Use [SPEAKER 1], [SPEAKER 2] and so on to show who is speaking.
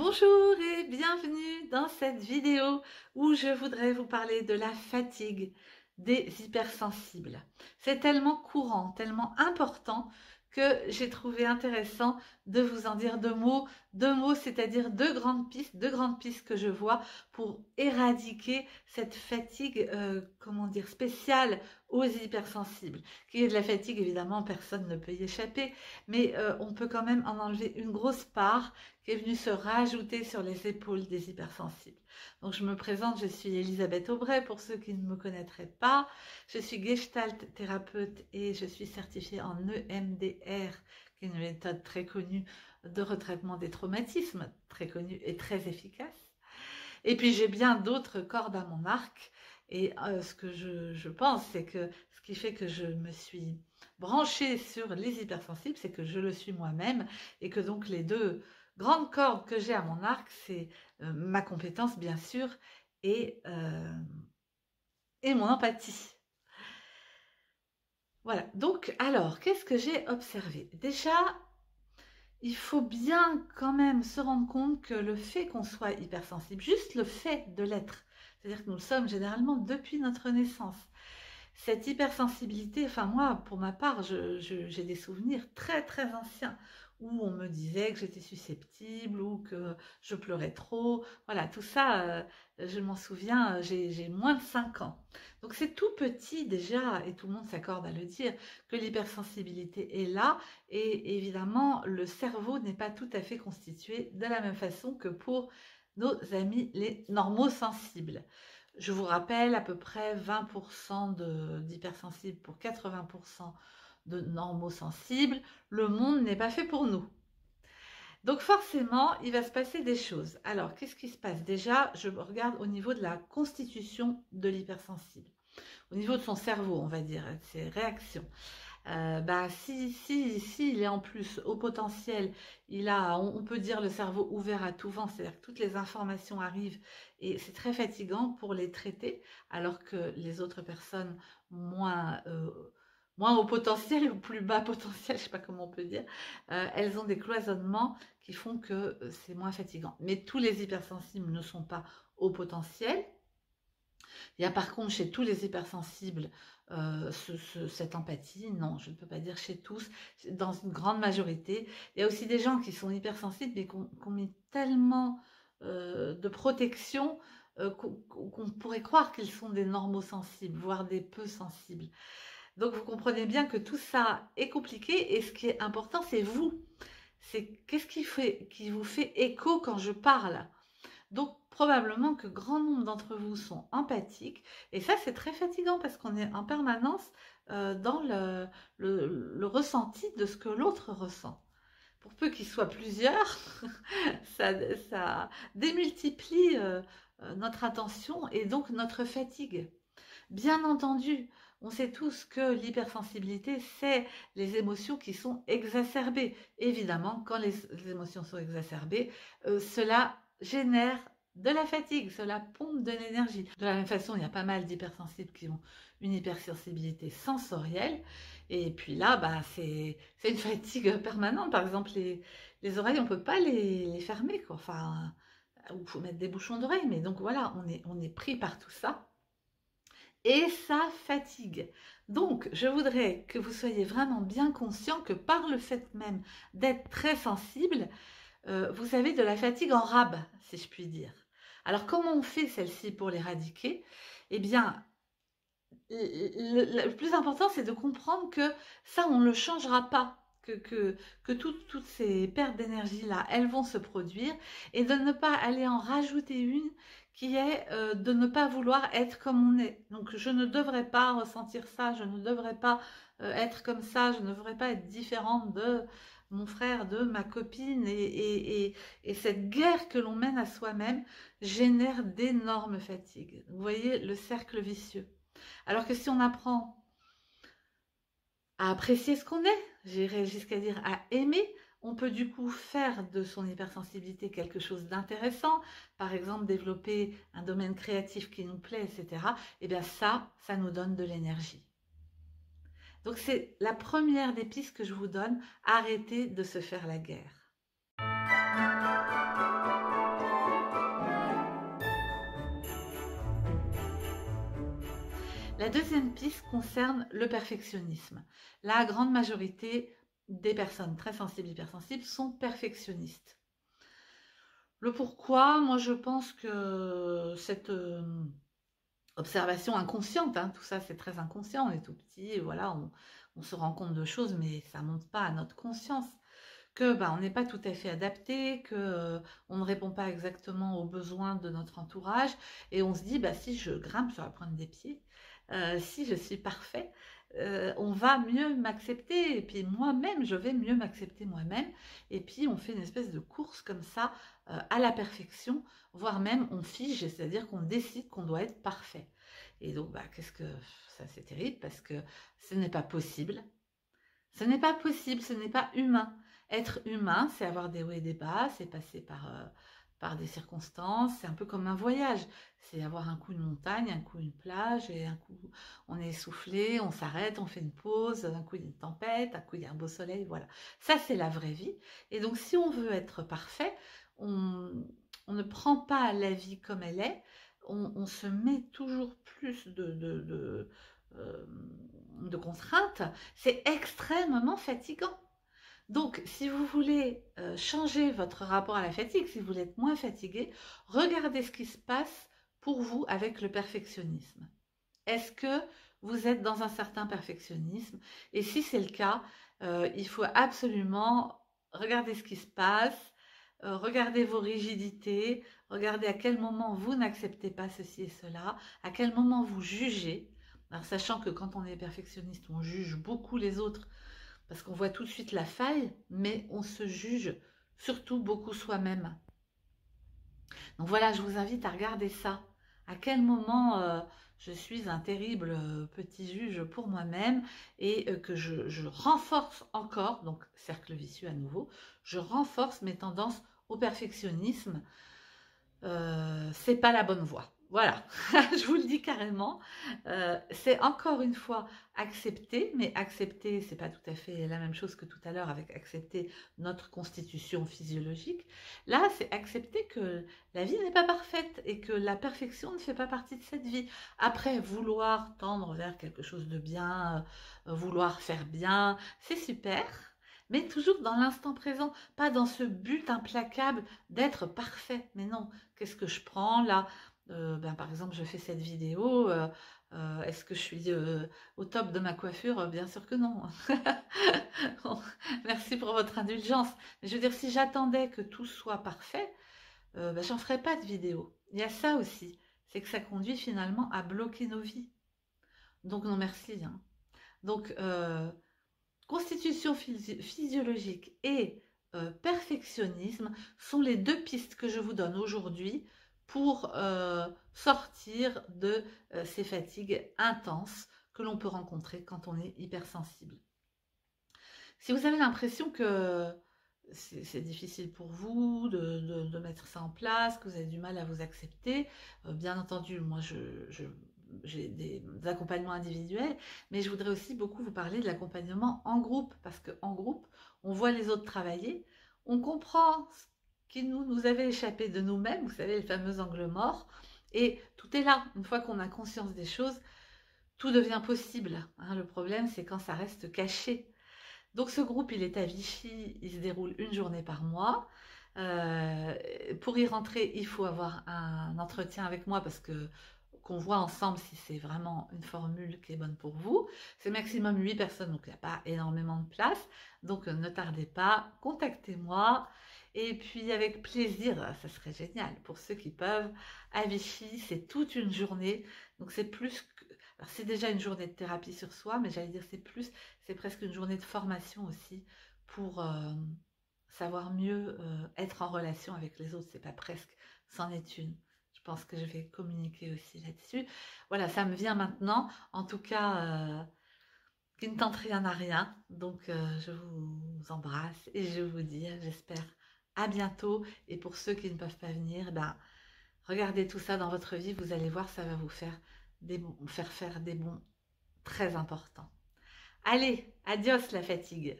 [SPEAKER 1] Bonjour et bienvenue dans cette vidéo où je voudrais vous parler de la fatigue des hypersensibles. C'est tellement courant, tellement important que j'ai trouvé intéressant de vous en dire deux mots, c'est-à-dire deux grandes pistes que je vois pour éradiquer cette fatigue, comment dire, spéciale aux hypersensibles. Qui est de la fatigue, évidemment, personne ne peut y échapper, mais on peut quand même en enlever une grosse part qui est venue se rajouter sur les épaules des hypersensibles. Donc je me présente, je suis Elisabeth Aubray, pour ceux qui ne me connaîtraient pas. Je suis Gestalt thérapeute et je suis certifiée en EMDR, qui est une méthode très connue de retraitement des traumatismes, très connue et très efficace. Et puis j'ai bien d'autres cordes à mon arc. Et ce que je pense, c'est que ce qui fait que je me suis branchée sur les hypersensibles, c'est que je le suis moi-même et que donc les deux grandes cordes que j'ai à mon arc, c'est ma compétence bien sûr et, euh, et mon empathie. Voilà, donc alors, qu'est-ce que j'ai observé? Déjà, il faut bien quand même se rendre compte que le fait qu'on soit hypersensible, juste le fait de l'être, c'est-à-dire que nous le sommes généralement depuis notre naissance, cette hypersensibilité, enfin moi, pour ma part, j'ai des souvenirs très très anciens où on me disait que j'étais susceptible ou que je pleurais trop. Voilà, tout ça, je m'en souviens, j'ai moins de 5 ans. Donc c'est tout petit déjà, et tout le monde s'accorde à le dire, que l'hypersensibilité est là. Et évidemment, le cerveau n'est pas tout à fait constitué de la même façon que pour nos amis les normosensibles. Je vous rappelle, à peu près 20% d'hypersensibles pour 80% de normosensibles. Le monde n'est pas fait pour nous. Donc forcément, il va se passer des choses. Alors, qu'est-ce qui se passe? Déjà, je regarde au niveau de la constitution de l'hypersensible. Au niveau de son cerveau, on va dire, ses réactions. Si il est en plus au potentiel, on peut dire le cerveau ouvert à tout vent, c'est-à-dire que toutes les informations arrivent et c'est très fatigant pour les traiter, alors que les autres personnes moins au potentiel ou plus bas potentiel, je ne sais pas comment on peut dire, elles ont des cloisonnements qui font que c'est moins fatigant. Mais tous les hypersensibles ne sont pas au potentiel. Il y a par contre chez tous les hypersensibles cette empathie, non, je ne peux pas dire chez tous, dans une grande majorité. Il y a aussi des gens qui sont hypersensibles mais qui ont mis tellement de protection qu'on pourrait croire qu'ils sont des normosensibles, voire des peu sensibles. Donc vous comprenez bien que tout ça est compliqué et ce qui est important, c'est vous. C'est qu'est-ce qui vous fait écho quand je parle. Donc, probablement que grand nombre d'entre vous sont empathiques. Et ça, c'est très fatigant parce qu'on est en permanence dans le ressenti de ce que l'autre ressent. Pour peu qu'il soit plusieurs, ça démultiplie notre attention et donc notre fatigue. Bien entendu, on sait tous que l'hypersensibilité, c'est les émotions qui sont exacerbées. Évidemment, quand les émotions sont exacerbées, cela génère de la fatigue, cela pompe de l'énergie. De la même façon, il y a pas mal d'hypersensibles qui ont une hypersensibilité sensorielle. Et puis là, c'est une fatigue permanente. Par exemple, les oreilles, on ne peut pas les fermer, quoi. Enfin, il faut mettre des bouchons d'oreilles. Mais donc voilà, on est pris par tout ça. Et ça fatigue. Donc, je voudrais que vous soyez vraiment bien conscient que par le fait même d'être très sensible, vous avez de la fatigue en rab, si je puis dire. Alors, comment on fait celle-ci pour l'éradiquer? Eh bien, le plus important, c'est de comprendre que ça, on ne le changera pas. Que toutes ces pertes d'énergie-là, elles vont se produire et de ne pas aller en rajouter une qui est de ne pas vouloir être comme on est. Donc, je ne devrais pas ressentir ça, je ne devrais pas être comme ça, je ne devrais pas être différente de mon frère, de ma copine. Et cette guerre que l'on mène à soi-même génère d'énormes fatigues. Vous voyez le cercle vicieux. Alors que si on apprend à apprécier ce qu'on est, j'irais jusqu'à dire à aimer, on peut du coup faire de son hypersensibilité quelque chose d'intéressant, par exemple développer un domaine créatif qui nous plaît, etc. Et bien ça nous donne de l'énergie. Donc c'est la première des pistes que je vous donne, arrêtez de se faire la guerre. La deuxième piste concerne le perfectionnisme. La grande majorité des personnes très sensibles, hypersensibles sont perfectionnistes. Le pourquoi, moi je pense que cette observation inconsciente, hein, tout ça c'est très inconscient, on est tout petit, et voilà, on se rend compte de choses, mais ça ne monte pas à notre conscience. Que on n'est pas tout à fait adapté, que on ne répond pas exactement aux besoins de notre entourage, et on se dit si je grimpe sur la pointe des pieds, si je suis parfait, on va mieux m'accepter, et puis moi-même je vais mieux m'accepter moi-même, et puis on fait une espèce de course comme ça à la perfection, voire même on fige, c'est-à-dire qu'on décide qu'on doit être parfait. Et donc qu'est-ce que ça, c'est terrible, parce que ce n'est pas possible. Ce n'est pas possible, ce n'est pas humain. Être humain, c'est avoir des hauts et des bas, c'est passer par des circonstances, c'est un peu comme un voyage. C'est avoir un coup une montagne, un coup une plage, et un coup on est essoufflé, on s'arrête, on fait une pause, un coup il y a une tempête, un coup il y a un beau soleil, voilà. Ça, c'est la vraie vie. Et donc, si on veut être parfait, on, on ne prend pas la vie comme elle est, on se met toujours plus euh, de contraintes, c'est extrêmement fatigant. Donc, si vous voulez changer votre rapport à la fatigue, si vous voulez être moins fatigué, regardez ce qui se passe pour vous avec le perfectionnisme. Est-ce que vous êtes dans un certain perfectionnisme? Et si c'est le cas, il faut absolument regarder ce qui se passe, regarder vos rigidités, regarder à quel moment vous n'acceptez pas ceci et cela, à quel moment vous jugez. Alors, sachant que quand on est perfectionniste, on juge beaucoup les autres parce qu'on voit tout de suite la faille, mais on se juge surtout beaucoup soi-même. Donc voilà, je vous invite à regarder ça. À quel moment je suis un terrible petit juge pour moi-même, et que je renforce encore, donc cercle vicieux à nouveau, je renforce mes tendances au perfectionnisme. C'est pas la bonne voie. Voilà, je vous le dis carrément. C'est encore une fois accepter, mais accepter, c'est pas tout à fait la même chose que tout à l'heure avec accepter notre constitution physiologique. Là, c'est accepter que la vie n'est pas parfaite et que la perfection ne fait pas partie de cette vie. Après, vouloir tendre vers quelque chose de bien, vouloir faire bien, c'est super. Mais toujours dans l'instant présent, pas dans ce but implacable d'être parfait. Mais non, qu'est-ce que je prends là? Par exemple, je fais cette vidéo. Est-ce que je suis au top de ma coiffure? Bien sûr que non. Bon, merci pour votre indulgence. Mais je veux dire, si j'attendais que tout soit parfait, j'en ferais pas de vidéo. Il y a ça aussi, c'est que ça conduit finalement à bloquer nos vies. Donc non merci, hein. Donc constitution physiologique et perfectionnisme sont les deux pistes que je vous donne aujourd'hui pour sortir de ces fatigues intenses que l'on peut rencontrer quand on est hypersensible. Si vous avez l'impression que c'est difficile pour vous de mettre ça en place, que vous avez du mal à vous accepter, bien entendu, moi j'ai des accompagnements individuels, mais je voudrais aussi beaucoup vous parler de l'accompagnement en groupe, parce qu'en groupe, on voit les autres travailler, on comprend ce qui nous avait échappé de nous-mêmes, vous savez, les fameux angles morts, et tout est là. Une fois qu'on a conscience des choses, tout devient possible, hein. Le problème, c'est quand ça reste caché. Donc ce groupe, il est à Vichy, il se déroule une journée par mois. Pour y rentrer, il faut avoir un entretien avec moi, parce que qu'on voit ensemble si c'est vraiment une formule qui est bonne pour vous. C'est maximum 8 personnes, donc il n'y a pas énormément de place. Donc ne tardez pas, contactez-moi. Et puis avec plaisir, ça serait génial pour ceux qui peuvent. À Vichy, c'est toute une journée. Donc c'est plus que... Alors c'est déjà une journée de thérapie sur soi, mais j'allais dire c'est presque une journée de formation aussi pour savoir mieux être en relation avec les autres. C'est pas presque, c'en est une. Je pense que je vais communiquer aussi là-dessus. Voilà, ça me vient maintenant. En tout cas, qui ne tente rien à rien. Donc, je vous embrasse et je vous dis, j'espère, à bientôt. Et pour ceux qui ne peuvent pas venir, regardez tout ça dans votre vie. Vous allez voir, ça va vous faire faire des bons très importants. Allez, adios la fatigue.